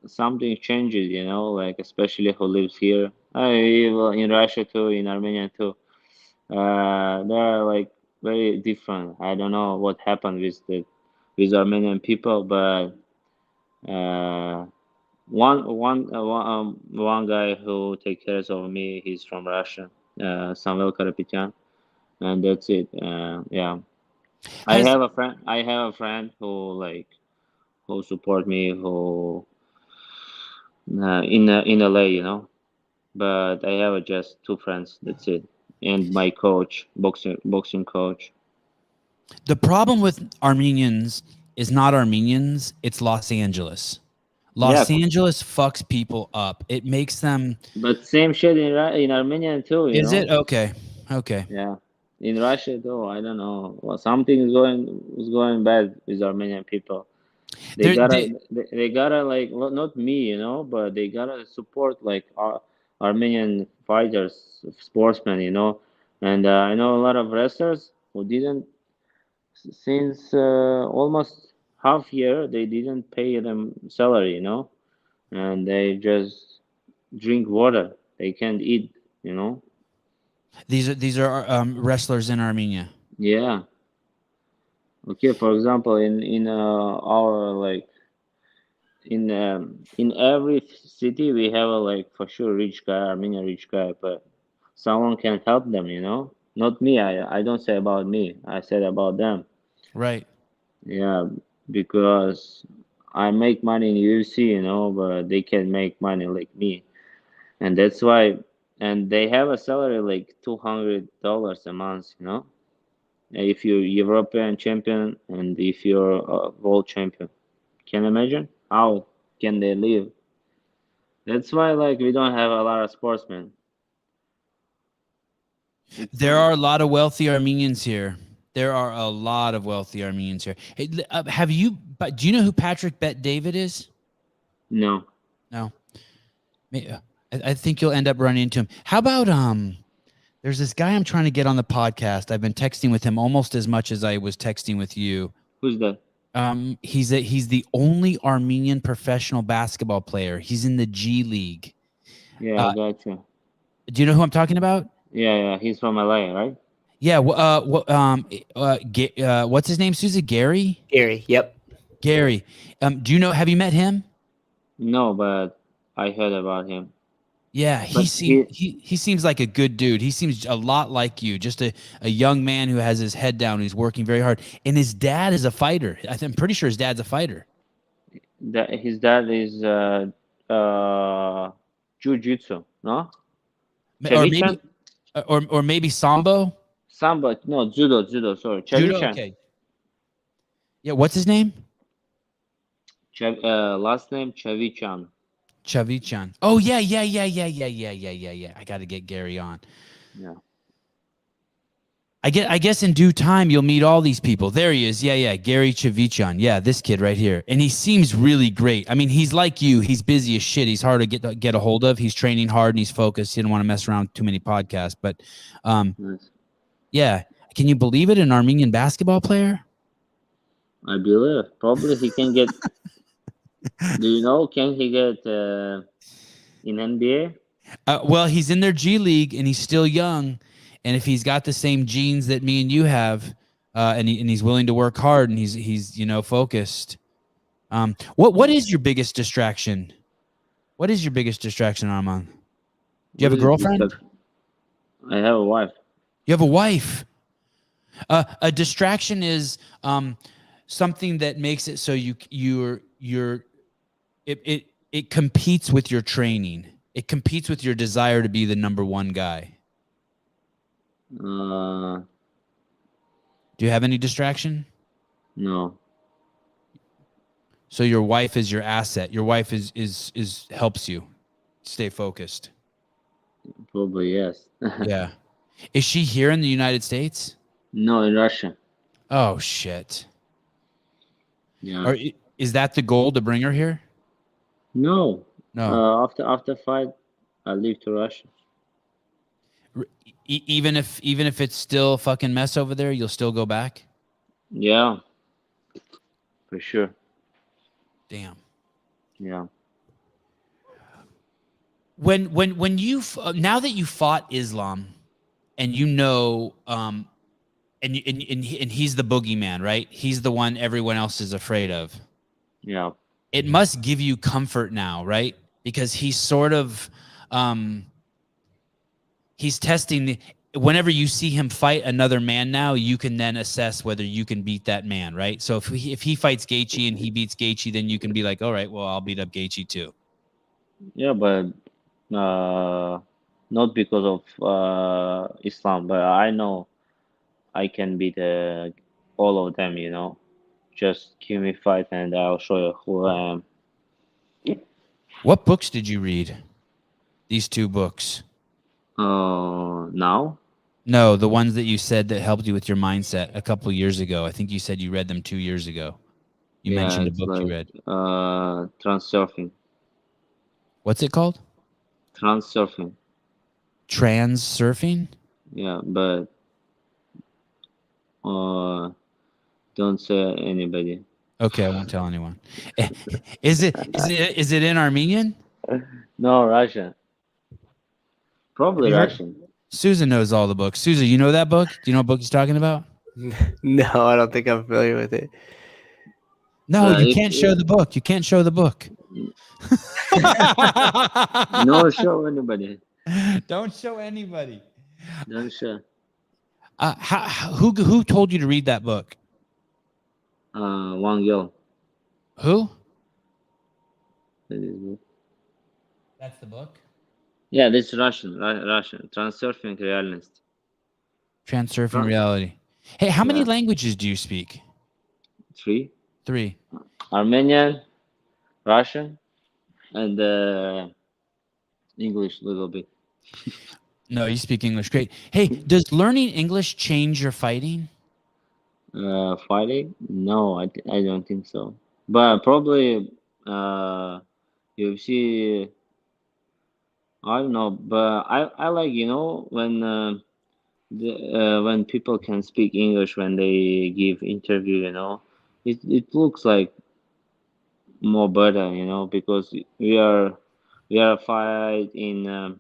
something changes, you know, like especially who lives here. Well, in Russia too, in Armenia too. They're like very different. I don't know what happened with Armenian people, but uh, one guy who takes care of me, he's from Russia, Samuel Karapetyan, and that's it. Yeah, Has I have a friend who like support me, who in LA, you know. but I have just two friends. That's it, and my coach, boxing coach. The problem with Armenians is not Armenians, it's Los Angeles. Yeah, Los Angeles fucks people up. It makes them. but same shit in Armenian too. You Is it know. okay? Okay. Yeah, in Russia too. I don't know. Well, something is going bad with Armenian people. They There, gotta they, they gotta like not me, but they gotta support like Armenian fighters, sportsmen, And I know a lot of wrestlers who didn't since almost half year they didn't pay them salary, and they just drink water. They can't eat. these are wrestlers in Armenia. Yeah. Okay. For example, in our like in every city we have a like for sure rich guy, Armenian rich guy, but someone can help them, not me. I don't say about me, I said about them. Right. Yeah, because I make money in UFC, but they can make money like me, and that's why. And they have a salary like $200 a month, if you're European champion and if you're a world champion. Can you imagine how can they live? That's why like we don't have a lot of sportsmen. It's There fine. are a lot of wealthy Armenians here. There are a lot of wealthy Armenians here. Hey, have you? But do you know who Patrick Bet David is? No. No. I think you'll end up running into him. How about There's this guy I'm trying to get on the podcast. I've been texting with him almost as much as I was texting with you. Who's that? He's the only Armenian professional basketball player. He's in the G League. Yeah, I got you. Do you know who I'm talking about? Yeah, he's from LA, right? Yeah. What's his name, Susie? Gary? Gary. Yep. Gary. Do you know, have you met him? No, but I heard about him. Yeah, But he seems like a good dude. He seems a lot like you, just a young man who has his head down. He's working very hard. And his dad is a fighter. I'm pretty sure his dad's a fighter. his dad is jiu-jitsu, no? Or Chevichan? maybe or maybe Sambo? Samba, no, judo, sorry. Judo? Chevichan. Okay. Yeah, what's his name? Last name Chevichan. Chavichan. Oh yeah. I got to get Gary on. Yeah. I guess in due time you'll meet all these people. There he is. Yeah, Gary Chavichan. Yeah, this kid right here. And he seems really great. I mean, he's like you. He's busy as shit. He's hard to get a hold of. He's training hard and he's focused. He didn't want to mess around with too many podcasts. But Nice. yeah. Can you believe it? An Armenian basketball player? I believe probably he can get. Do you know? Can he get in NBA? Well, he's in their G League and he's still young. And if he's got the same genes that me and you have, and he's willing to work hard and he's focused. What is your biggest distraction? What is your biggest distraction, Arman? Do you have a girlfriend? I have a wife. You have a wife. A distraction is something that makes it so it competes with your training. It competes with your desire to be the number one guy. Uh, Do you have any distraction? no. So your wife is your asset. Your wife is helps you stay focused. Probably yes. Yeah. Is she here in the United States? No, in Russia. Oh shit. Yeah. Or is that the goal to bring her here? No. No. After fight, I leave to Russia. Even if it's still fucking mess over there, you'll still go back? Yeah. For sure. Damn. Yeah. When you now that you fought Islam and and he's the boogeyman, right? He's the one everyone else is afraid of. Yeah. It must give you comfort now, right? Because he's sort of he's testing whenever you see him fight another man now, you can then assess whether you can beat that man, right? So if he fights Gaethje and he beats Gaethje, then you can be like, all right, well, I'll beat up Gaethje too. Yeah, but Uh, Not because of Islam, but I know I can beat all of them. Just give me fight and I'll show you who I am. What books did you read? These two books. Now? No, the ones that you said that helped you with your mindset a couple years ago. I think you said you read them 2 years ago. You Yeah, mentioned a it's book you like read. transurfing. What's it called? Transurfing. Trans surfing? Yeah, but uh, don't say anybody. Okay, I won't tell anyone. Is it in Armenian? No, Russian. Have Probably you heard? Russian. Susan knows all the books. Susan, you know that book? Do you know what book he's talking about? No, I don't think I'm familiar with it. No, But you if can't show the book. You can't show the book. no show anybody, Don't show anybody. don't show. Who told you to read that book? One girl. Who? That is it. That's the book. Yeah, this Russian. Russian. Transurfing realist. Transurfing Tran- reality. Hey, how many Yeah, languages do you speak? three. 3. Armenian, Russian, and English a little bit. No, you speak English great. Hey, does learning English change your fighting? Fighting? No, I don't think so. But probably UFC. I don't know, but I like when people can speak English when they give interview. It looks like more better. Because we are fight in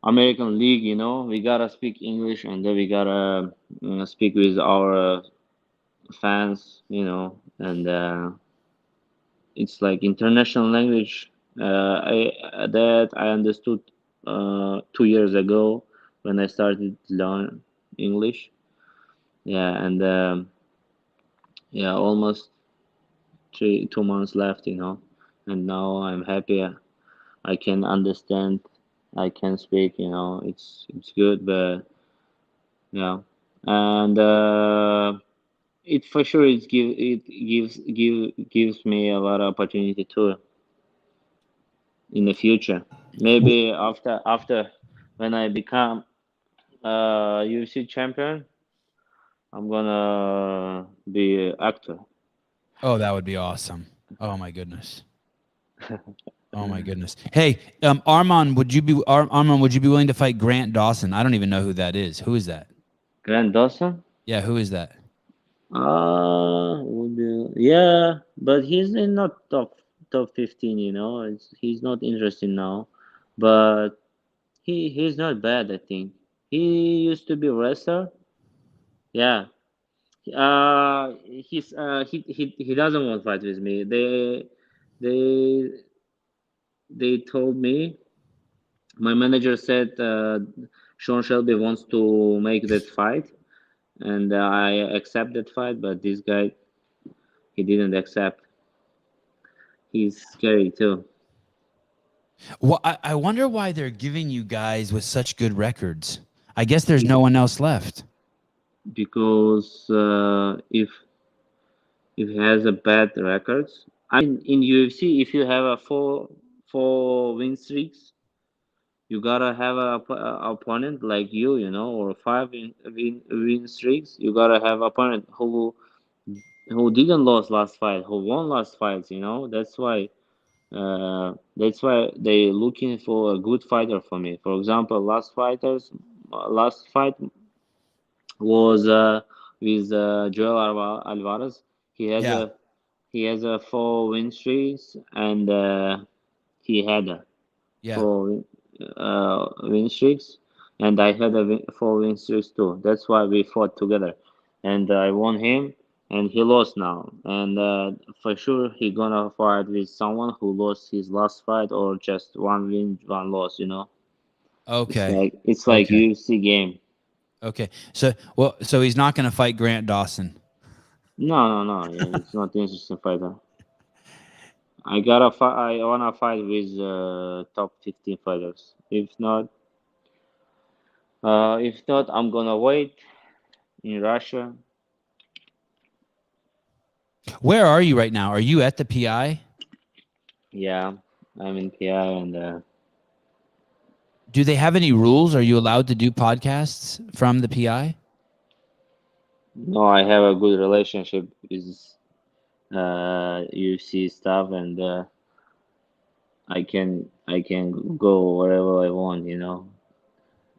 American League. We gotta speak English and then we gotta speak with our fans. And it's like international language. I understood 2 years ago when I started to learn English. Yeah, and yeah, almost 2 months left. And now I'm happy. I can understand. I can speak. It's good, but yeah, and it for sure it gives me a lot of opportunity too in the future. Maybe after when I become UFC champion, I'm gonna be an actor. Oh, that would be awesome. Oh my goodness. Oh my goodness. Hey, Armand, would you be willing to fight Grant Dawson? I don't even know who that is. Who is that? Grant Dawson? Yeah, who is that? Yeah, but he's in not top 15. He's not interesting now, but he's not bad. I think he used to be a wrestler. Yeah. He doesn't want to fight with me. They they told me, my manager said Sean Shelby wants to make that fight, and I accept that fight. But this guy, he didn't accept. He's scary too. Well, I wonder why they're giving you guys with such good records. I guess there's no one else left. Because if he has a bad records, I mean, in UFC, if you have a four win streaks, you gotta have a opponent like or five win streaks. You gotta have opponent who didn't lose last fight, who won last fights. That's why they looking for a good fighter for me. For example, last fight was with Joel Alvarez. He has Yeah. a four win streaks, and he had a Yeah. four win streaks, and I had four win streaks too. That's why we fought together, and I won him, and he lost now. And for sure, he gonna fight with someone who lost his last fight or just one win, one loss. It's Okay. like it's like Okay. UFC game. Okay. So he's not going to fight Grant Dawson. No, no, no. Yeah, it's not interesting fighter. I wanna fight with top 15 fighters. If not, I'm gonna wait in Russia. Where are you right now? Are you at the PI? Yeah, I'm in PI, and Do they have any rules? Are you allowed to do podcasts from the PI? no, I have a good relationship with UFC stuff, and I can go wherever I want,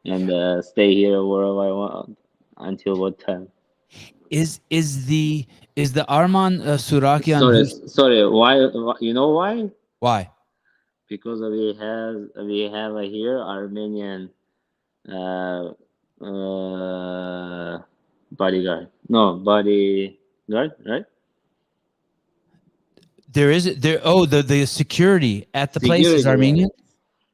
and stay here wherever I want until what time. Is the Arman Tsarukyan Sorry, who's sorry. Why? You know why? why? Because we have here Armenian uh, bodyguard. No, bodyguard, right? There is there. Oh, the security at the place is Security, yeah. Armenian.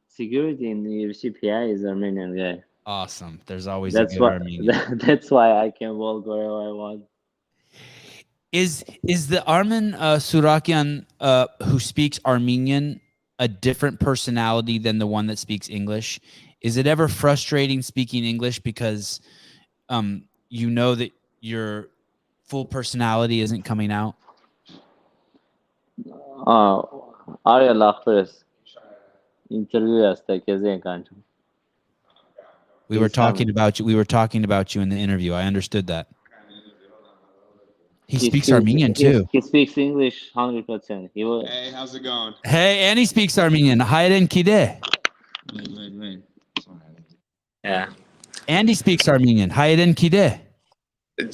Security in the UCPI is Armenian guy. Awesome. There's always a That's good why. Armenian. That's why I can walk wherever I want. Is the Arman Tsarukyan who speaks Armenian a different personality than the one that speaks English? Is it ever frustrating speaking English because you know that your full personality isn't coming out? Arya Lafres interview asta kezen kanka. We were He's talking coming. about you. We were talking about you in the interview. I understood that. He He speaks speaks Armenian he, too. he speaks English 100%. He will. Hey, how's it going? Hey, and he speaks Armenian. Hayden Kide. Wait. Yeah. And he speaks Armenian. Hayden Kide.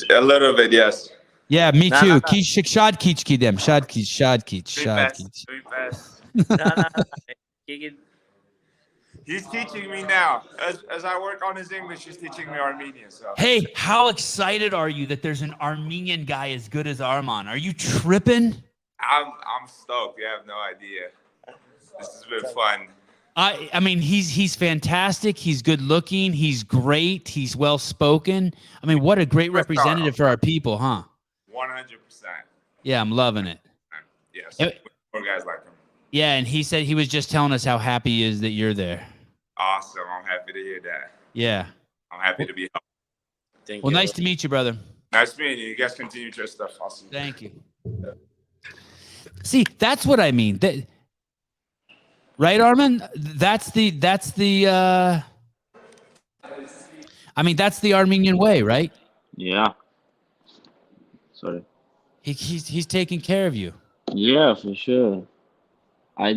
A little bit, yes. Yeah, me No, too. no, no. Kish shad kich kidem. Shad kich. Three fast. No. He's teaching me now. As I work on his English, he's teaching me Armenian. So Hey, how excited are you that there's an Armenian guy as good as Arman? Are you tripping? I'm stoked. You have no idea. This has been fun. I mean, he's fantastic. He's good looking. He's great. He's well spoken. I mean, what a great representative for our people, huh? 100%. Yeah, I'm loving it. Yes. Eh, More guys like him. Yeah, and he said he was just telling us how happy he is that you're there. Awesome. I'm happy to hear that. Yeah. I'm happy to be helped. Thank Well, you. nice to meet you, brother. Nice meeting you. You guys continue your stuff. Awesome. Thank you. See, that's what I mean. Right, Arman? That's the I mean, that's the Armenian way, right? Yeah. Sorry. He's taking care of you. Yeah, for sure. I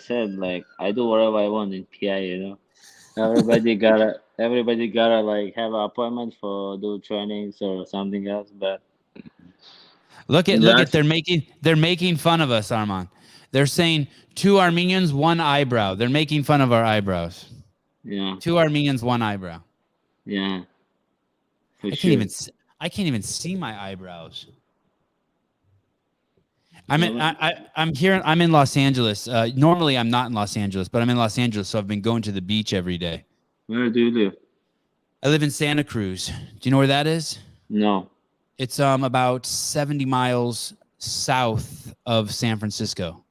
said like I do whatever I want in PI. Everybody gotta like have an appointment for do trainings or something else. But Look at That's- they're making fun of us, Arman. They're saying 2 Armenians, 1 eyebrow. They're making fun of our eyebrows. yeah, 2 Armenians, 1 eyebrow. yeah. For I sure. can't even see my eyebrows. I'm in Los Angeles. Normally I'm not in Los Angeles, but I'm in Los Angeles, so I've been going to the beach every day. Where do you live? I live in Santa Cruz. Do you know where that is? No. It's about 70 miles south of San Francisco.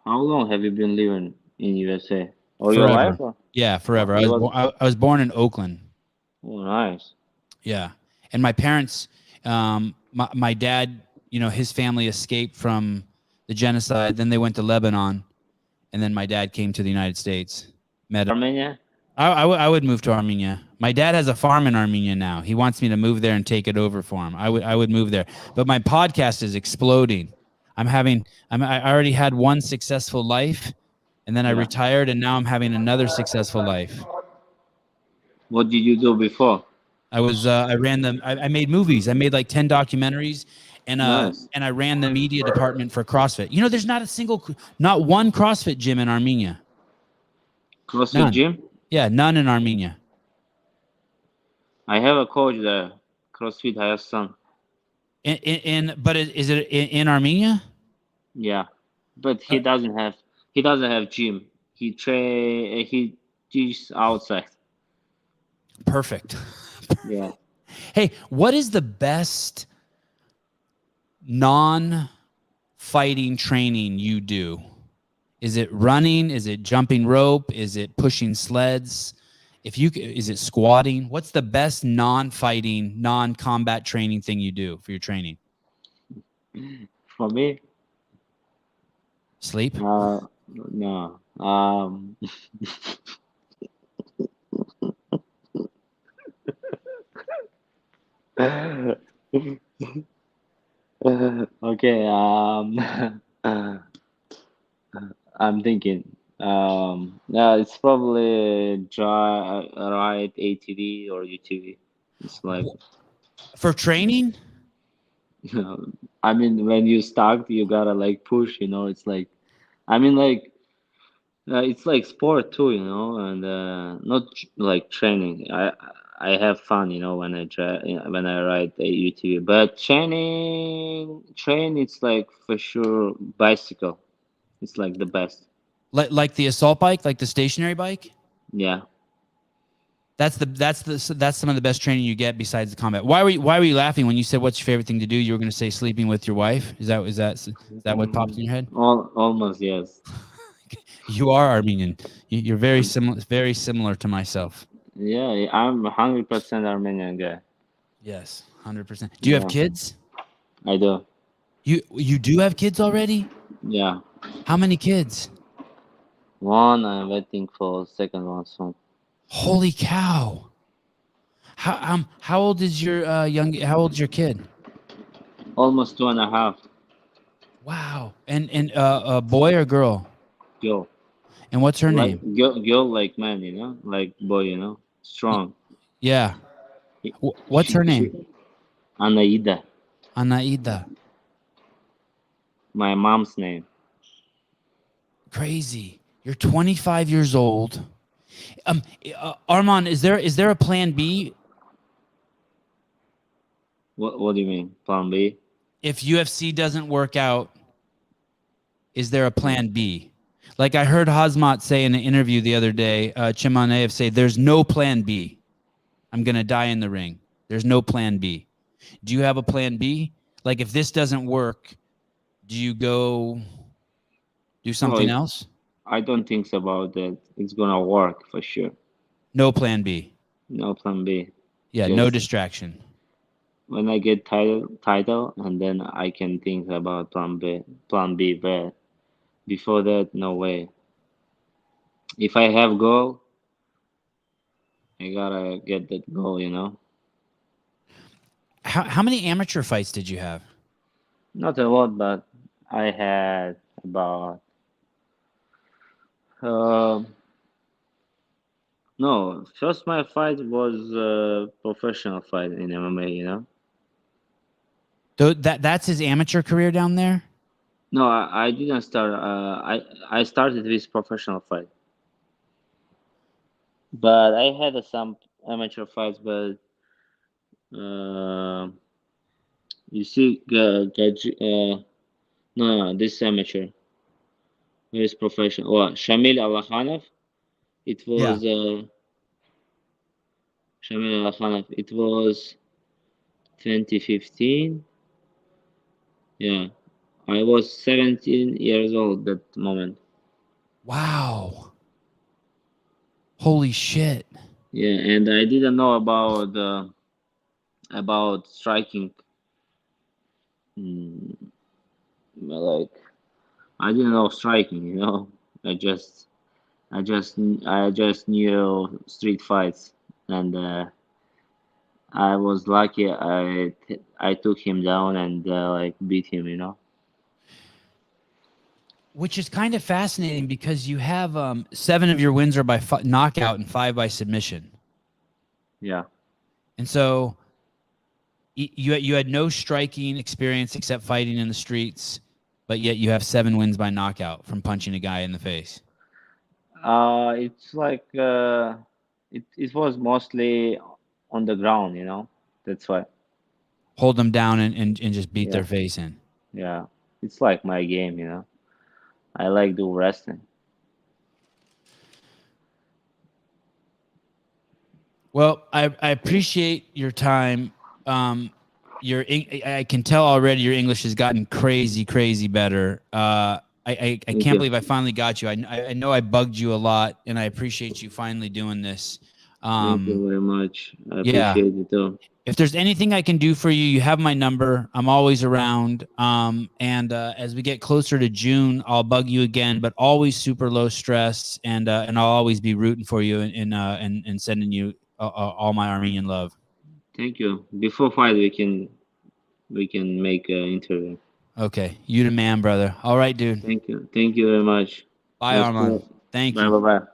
How long have you been living in USA? All your Forever. life? Or? Yeah, forever. Okay, I was born in Oakland. Oh, nice. Yeah, and my parents, my dad, his family escaped from the genocide. Then they went to Lebanon, and then my dad came to the United States. Met him. Armenia? I would move to Armenia. My dad has a farm in Armenia now. He wants me to move there and take it over for him. I would move there. But my podcast is exploding. I already had one successful life, and then I retired, and now I'm having another successful life. What did you do before? I made movies. I made like 10 documentaries, and Nice. and I ran the media department for CrossFit. There's not one CrossFit gym in Armenia. CrossFit None. gym? Yeah, none in Armenia. I have a coach there. CrossFit I have some. But is it in Armenia? Yeah. But he doesn't have gym. He teaches outside. Perfect. Yeah. Hey, what is the best non fighting training you do? Is it running? Is it jumping rope? Is it pushing sleds? Is it squatting? What's the best non-fighting, non-combat training thing you do for your training? For me, Sleep? no. Okay. I'm thinking. Yeah, it's probably ride ATV or UTV. It's like, For training? I mean, when you start, you gotta like push. It's like, I mean, like, it's like sport too, and not like training. I have fun, when when I ride a UTV. But train, it's like for sure bicycle. It's like the best. Like the assault bike, like the stationary bike? Yeah. That's some of the best training you get besides the combat. Why were you laughing when you said what's your favorite thing to do? You were going to say sleeping with your wife. Is that what pops in your head? Almost, yes. You are Armenian. You're very similar to myself. Yeah, I'm 100% Armenian guy. Yes, 100%. Do you have Yeah, kids? I do. You do have kids already? Yeah. How many kids? One, I'm waiting for second one soon. Holy cow! How old is your How old is your kid? Almost 2.5. Wow. And a boy or girl? Girl. And what's her Like name? girl like man, like boy, Y- strong. Yeah. What's her She name? Anaida, Anaida. my mom's name. Crazy. You're 25 years old. Arman, is there a plan B What do you mean? Plan B? if UFC doesn't work out? Is there a plan B? Like I heard Hazmat say in an interview the other day, Chimanev say, "There's no plan B. I'm gonna die in the ring. There's no plan B." Do you have a plan B? Like if this doesn't work, do you go do No, something else? I don't think about that. It's gonna work for sure. No plan B. No plan B. Yeah, no Just distraction. when I get title, and then I can think about plan B. But before that, no way. If I have goal, I gotta get that goal. How many amateur fights did you have? Not a lot, but I had about uh, no. First, my fight was a professional fight in MMA. That's his amateur career down there? No, I didn't start. I started with professional fight, but I had some amateur fights. But uh, you see, no, this amateur. Where is professional? Oh, Shamil Alakhanov. It Yeah. was Shamil Alakhanov. It was 2015. Yeah, I was 17 years old that moment. Wow. Holy shit. Yeah, and I didn't know about striking. Mm, like I didn't know striking. I just I just knew street fights, and I was lucky. I took him down and like beat him. Which is kind of fascinating because you have 7 of your wins are by knockout and 5 by submission. Yeah. And so you had no striking experience except fighting in the streets, but yet you have 7 wins by knockout from punching a guy in the face. It's like it was mostly on the ground. That's why. Hold them down and just beat Yeah, their face in. yeah. It's like my game. I like do wrestling. Well, I appreciate your time. I can tell already your English has gotten crazy better. I Thank can't you. believe I finally got you. I know I bugged you a lot, and I appreciate you finally doing this. Thank you very much. I Yeah. appreciate it too. If there's anything I can do for you, you have my number. I'm always around. And as we get closer to June, I'll bug you again, but always super low stress, and I'll always be rooting for you and sending you all my Armenian love. Thank you. Before fight, we can make an interview. Okay, you the man, brother. All right, dude. Thank you. Thank you very much. Bye, Arman. Thank Bye you. bye bye.